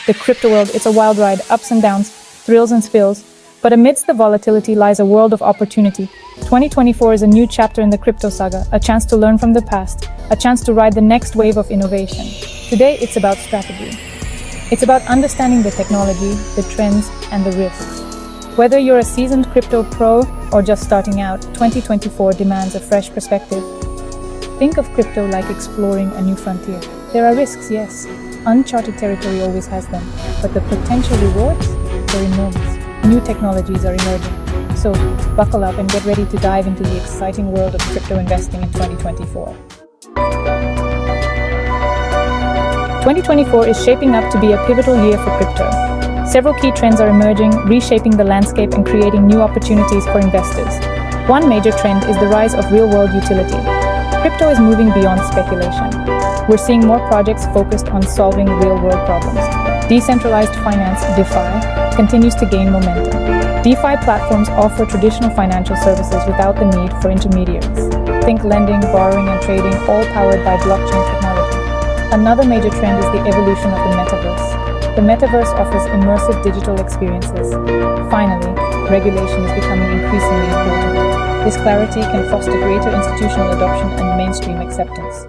The crypto world, it's a wild ride, ups and downs, thrills and spills. But amidst the volatility lies a world of opportunity. 2024 is a new chapter in the crypto saga, a chance to learn from the past, a chance to ride the next wave of innovation. Today, it's about strategy. It's about understanding the technology, the trends, and the risks. Whether you're a seasoned crypto pro or just starting out, 2024 demands a fresh perspective. Think of crypto like exploring a new frontier. There are risks, yes. Uncharted territory always has them, but the potential rewards, they're enormous. New technologies are emerging. So, buckle up and get ready to dive into the exciting world of crypto investing in 2024. 2024 is shaping up to be a pivotal year for crypto. Several key trends are emerging, reshaping the landscape and creating new opportunities for investors. One major trend is the rise of real-world utility. Crypto is moving beyond speculation. We're seeing more projects focused on solving real-world problems. Decentralized finance, DeFi, continues to gain momentum. DeFi platforms offer traditional financial services without the need for intermediaries. Think lending, borrowing, and trading, all powered by blockchain technology. Another major trend is the evolution of the metaverse. The metaverse offers immersive digital experiences. Finally, regulation is becoming increasingly important. This clarity can foster greater institutional adoption and mainstream acceptance.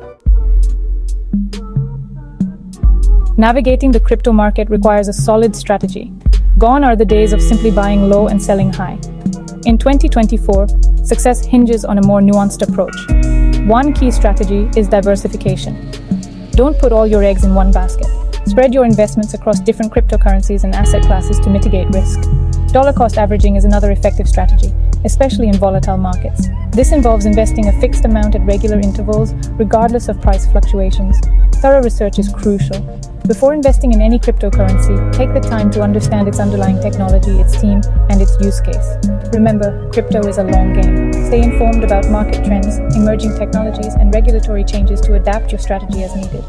Navigating the crypto market requires a solid strategy. Gone are the days of simply buying low and selling high. In 2024, success hinges on a more nuanced approach. One key strategy is diversification. Don't put all your eggs in one basket. Spread your investments across different cryptocurrencies and asset classes to mitigate risk. Dollar cost averaging is another effective strategy, especially in volatile markets. This involves investing a fixed amount at regular intervals, regardless of price fluctuations. Thorough research is crucial. Before investing in any cryptocurrency, take the time to understand its underlying technology, its team, and its use case. Remember, crypto is a long game. Stay informed about market trends, emerging technologies, and regulatory changes to adapt your strategy as needed.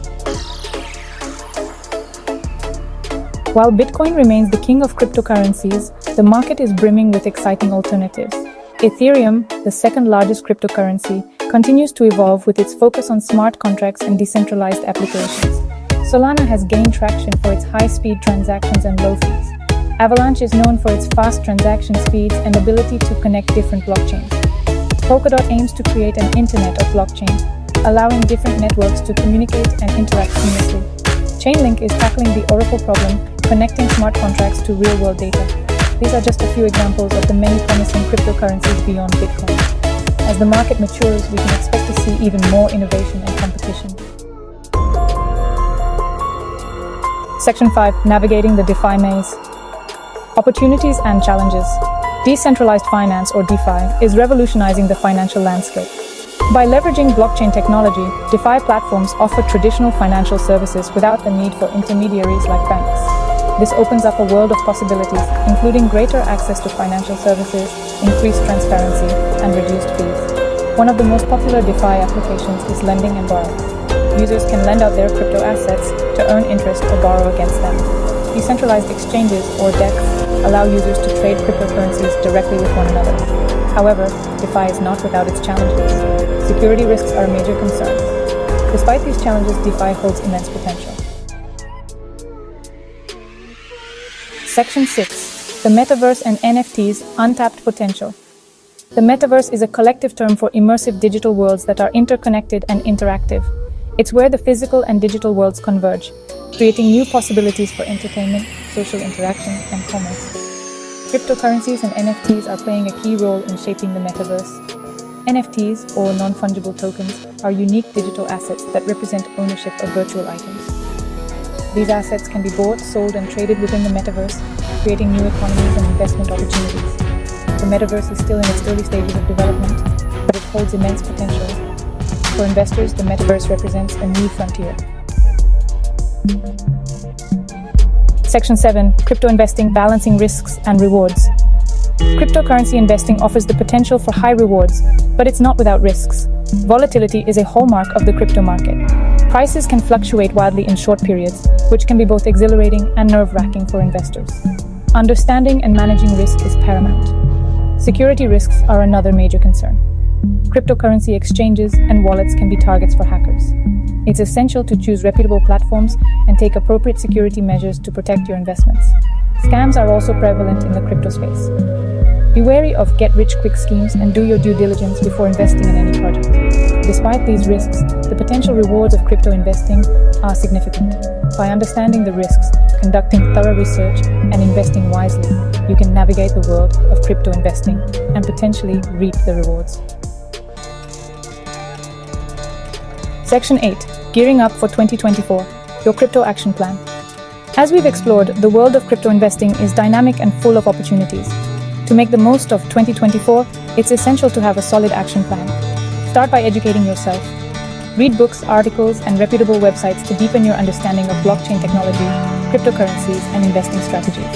While Bitcoin remains the king of cryptocurrencies, the market is brimming with exciting alternatives. Ethereum, the second largest cryptocurrency, continues to evolve with its focus on smart contracts and decentralized applications. Solana has gained traction for its high-speed transactions and low fees. Avalanche is known for its fast transaction speeds and ability to connect different blockchains. Polkadot aims to create an internet of blockchains, allowing different networks to communicate and interact seamlessly. Chainlink is tackling the Oracle problem, connecting smart contracts to real-world data. These are just a few examples of the many promising cryptocurrencies beyond Bitcoin. As the market matures, we can expect to see even more innovation and competition. Section 5. Navigating the DeFi maze. Opportunities and challenges. Decentralized finance, or DeFi, is revolutionizing the financial landscape. By leveraging blockchain technology, DeFi platforms offer traditional financial services without the need for intermediaries like banks. This opens up a world of possibilities, including greater access to financial services, increased transparency, and reduced fees. One of the most popular DeFi applications is lending and borrowing. Users can lend out their crypto assets to earn interest or borrow against them. Decentralized exchanges, or DEX, allow users to trade cryptocurrencies directly with one another. However, DeFi is not without its challenges. Security risks are a major concern. Despite these challenges, DeFi holds immense potential. Section 6. The Metaverse and NFTs, Untapped Potential. The Metaverse is a collective term for immersive digital worlds that are interconnected and interactive. It's where the physical and digital worlds converge, creating new possibilities for entertainment, social interaction, and commerce. Cryptocurrencies and NFTs are playing a key role in shaping the metaverse. NFTs, or non-fungible tokens, are unique digital assets that represent ownership of virtual items. These assets can be bought, sold, and traded within the metaverse, creating new economies and investment opportunities. The metaverse is still in its early stages of development, but it holds immense potential. For investors, the metaverse represents a new frontier. Section 7. Crypto investing, balancing risks and rewards. Cryptocurrency investing offers the potential for high rewards, but it's not without risks. Volatility is a hallmark of the crypto market. Prices can fluctuate wildly in short periods, which can be both exhilarating and nerve-wracking for investors. Understanding and managing risk is paramount. Security risks are another major concern. Cryptocurrency exchanges and wallets can be targets for hackers. It's essential to choose reputable platforms and take appropriate security measures to protect your investments. Scams are also prevalent in the crypto space. Be wary of get-rich-quick schemes and do your due diligence before investing in any project. Despite these risks, the potential rewards of crypto investing are significant. By understanding the risks, conducting thorough research, and investing wisely, you can navigate the world of crypto investing and potentially reap the rewards. Section 8. Gearing up for 2024. Your crypto action plan. As we've explored, the world of crypto investing is dynamic and full of opportunities. To make the most of 2024, it's essential to have a solid action plan. Start by educating yourself. Read books, articles, and reputable websites to deepen your understanding of blockchain technology, cryptocurrencies, and investing strategies.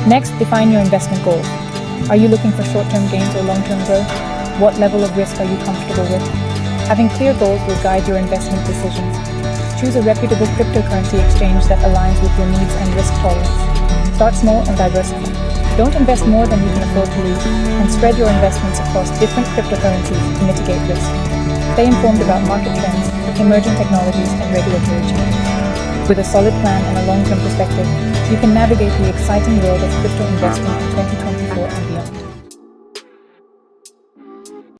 Next, define your investment goals. Are you looking for short-term gains or long-term growth? What level of risk are you comfortable with? Having clear goals will guide your investment decisions. Choose a reputable cryptocurrency exchange that aligns with your needs and risk tolerance. Start small and diversify. Don't invest more than you can afford to lose, and spread your investments across different cryptocurrencies to mitigate risk. Stay informed about market trends, emerging technologies, and regulatory changes. With a solid plan and a long-term perspective, you can navigate the exciting world of crypto investing in 2024 and beyond.